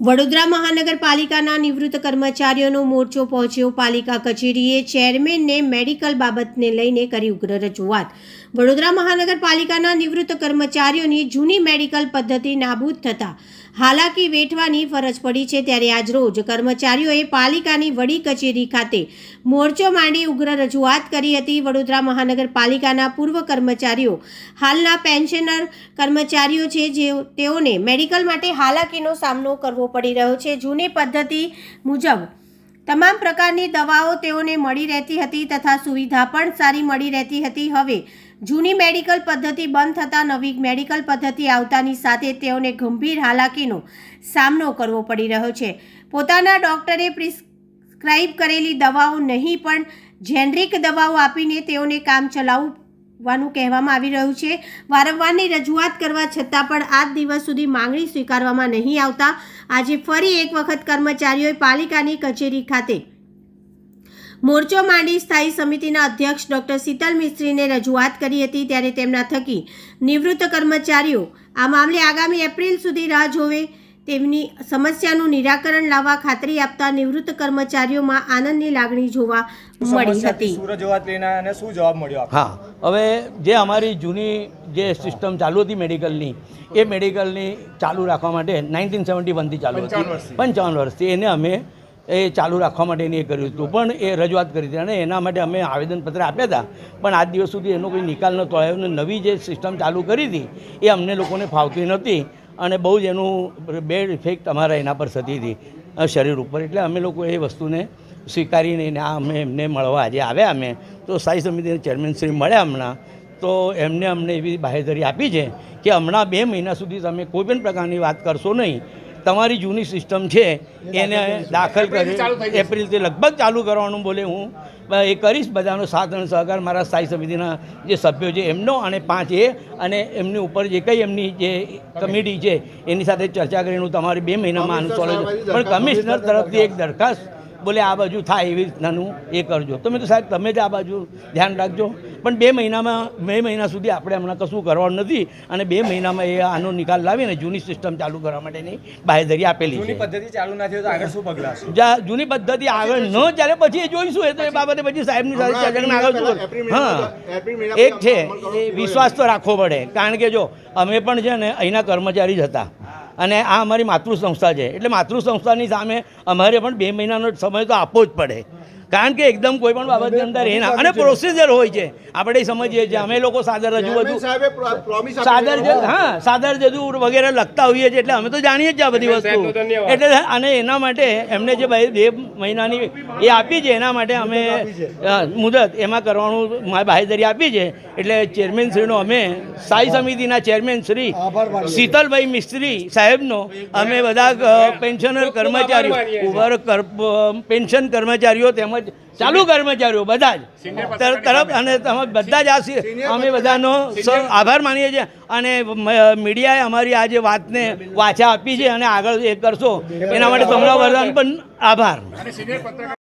વડોદરા મહાનગરપાલિકાના નિવૃત્ત કર્મચારીઓનો મોરચો પહોંચ્યો પાલિકા કચેરીએ ચેરમેનને મેડિકલ બાબતને લઈને કરી ઉગ્ર રજૂઆત। વડોદરા મહાનગરપાલિકાના નિવૃત્ત કર્મચારીઓની જૂની મેડિકલ પદ્ધતિ નાબૂદ થતાં હાલાકી વેઠવાની ફરજ પડી છે, ત્યારે આજરોજ કર્મચારીઓએ પાલિકાની વડી કચેરી ખાતે મોરચો માંડી ઉગ્ર રજૂઆત કરી હતી। વડોદરા મહાનગરપાલિકાના પૂર્વ કર્મચારીઓ હાલના પેન્શનર કર્મચારીઓ છે, તેઓને મેડિકલ માટે હાલાકીનો સામનો કરવો પડી રહ્યો છે। જૂની પદ્ધતિ મુજબ તમામ પ્રકારની દવાઓ તેઓને મળી રહેતી હતી તથા સુવિધા પણ સારી મળી રહેતી હતી। હવે જૂની મેડિકલ પદ્ધતિ બંધ થતાં નવી મેડિકલ પદ્ધતિ આવતાની સાથે તેઓને ગંભીર હાલાકીનો સામનો કરવો પડી રહ્યો છે। પોતાના ડૉક્ટરે પ્રિસ્ક્રાઇબ કરેલી દવાઓ નહીં પણ જેનરિક દવાઓ આપીને તેઓને કામ ચલાવવાનું કહેવામાં આવી રહ્યું છે। વારંવારની રજૂઆત કરવા છતાં પણ આજ દિવસ સુધી માંગણી સ્વીકારવામાં નહીં આવતા આજે ફરી એક વખત કર્મચારીઓએ પાલિકાની કચેરી ખાતે મોરચો માંડી સ્થાયી સમિતિના અધ્યક્ષ ડૉક્ટર શીતલ મિસ્ત્રીને રજૂઆત કરી હતી। ત્યારે તેમના થકી નિવૃત્ત કર્મચારીઓ આ મામલે આગામી એપ્રિલ સુધી રાહ જોવે તેમની સમસ્યાનું નિરાકરણ લાવવા ખાતરી આપતા નિવૃત્ત કર્મચારીઓમાં આનંદની લાગણી જોવા મળી હતી। શું જવાબ મળ્યો? હા, હવે જે અમારી જૂની જે સિસ્ટમ ચાલુ હતી મેડિકલની, એ મેડિકલની ચાલુ રાખવા માટે 1971થી ચાલુ હતી, 55 વર્ષથી એને અમે એ ચાલુ રાખવા માટેની એ કર્યું હતું, પણ એ રજૂઆત કરી હતી અને એના માટે અમે આવેદનપત્ર આપ્યા હતા, પણ આજ દિવસ સુધી એનો કોઈ નિકાલ નહોતો આવ્યો અને નવી જે સિસ્ટમ ચાલુ કરી હતી એ અમને લોકોને ફાવતી નહોતી અને બહુ જ એનું બેડ ઇફેક્ટ અમારા એના પર થતી હતી શરીર ઉપર, એટલે અમે લોકો એ વસ્તુને સ્વીકારીને અમે એમને મળવા આજે આવ્યા। અમે તો સ્થાયી સમિતિના ચેરમેનશ્રી મળ્યા હમણાં, તો એમને અમને એવી બાહેધરી આપી છે કે હમણાં 2 મહિના સુધી તમે કોઈ પણ પ્રકારની વાત કરશો નહીં, તમારી જૂની સિસ્ટમ છે એને દાખલ કરી એપ્રિલથી લગભગ ચાલુ કરવાનું બોલે હું એ કરીશ। બધાનો સાથ અને સહકાર મારા સ્થાયી સમિતિના જે સભ્યો છે એમનો અને 5 અને એમની ઉપર જે કંઈ એમની જે કમિટી છે એની સાથે ચર્ચા કરીને હું તમારી 2 મહિનામાં આનું સોલ્વ, પણ કમિશનર તરફથી એક દરખાસ્ત બોલે આ બાજુ થાય એવી રીતનાનું એ કરજો। તો મેં તો સાહેબ તમે જ આ બાજુ ધ્યાન રાખજો, પણ 2 મહિના સુધી આપણે હમણાં કશું કરવાનું નથી અને 2 મહિનામાં એ આનો નિકાલ લાવીને જૂની સિસ્ટમ ચાલુ કરવા માટેની બાહેધરી આપેલી છે। જૂની પદ્ધતિ ચાલુ ના થાય તો આગળ શું પગલાં? જૂની પદ્ધતિ આગળ ન ચાલે પછી એ જોઈશું, એ તો એ બાબતે પછી સાહેબની સાથે ચર્ચાને આગળ શું। હા, એક છે એ વિશ્વાસ તો રાખવો પડે, કારણ કે જો અમે પણ છે ને અહીંના કર્મચારી જ હતા અને આ અમારી માતૃ સંસ્થા છે, એટલે માતૃ સંસ્થાની સામે અમારે પણ 2 મહિનાનો સમય તો આપવો જ પડે, કારણ કે એકદમ કોઈ પણ બાબતની અંદર એના અને પ્રોસિજર હોય છે, આપણે સમજીએ છીએ। અમે લોકો સાદર રજૂ બધું સાદર જજુ વગેરે લખતા હોઈએ છીએ, એટલે અમે તો જાણીએ છીએ આ બધી વસ્તુ, એટલે અને એના માટે એમને જે 2 મહિનાની એ આપી છે એના માટે અમે મુદત એમાં કરવાનું બાહેધરી આપી છે। એટલે ચેરમેનશ્રીનો અમે સ્થાયી સમિતિના ચેરમેન શ્રી શીતલભાઈ મિસ્ત્રી સાહેબનો અમે બધા પેન્શનર કર્મચારીઓ પેન્શન કર્મચારીઓ તેમજ ચાલુ કર્મચારીઓ બધા જ તરફ અને બધા જ અમે બધાનો આભાર માનીએ છીએ અને મીડિયાએ અમારી આ જે વાતને વાચા આપી છે અને આગળ એ કરશો એના માટે તમારા બધાનો પણ આભાર।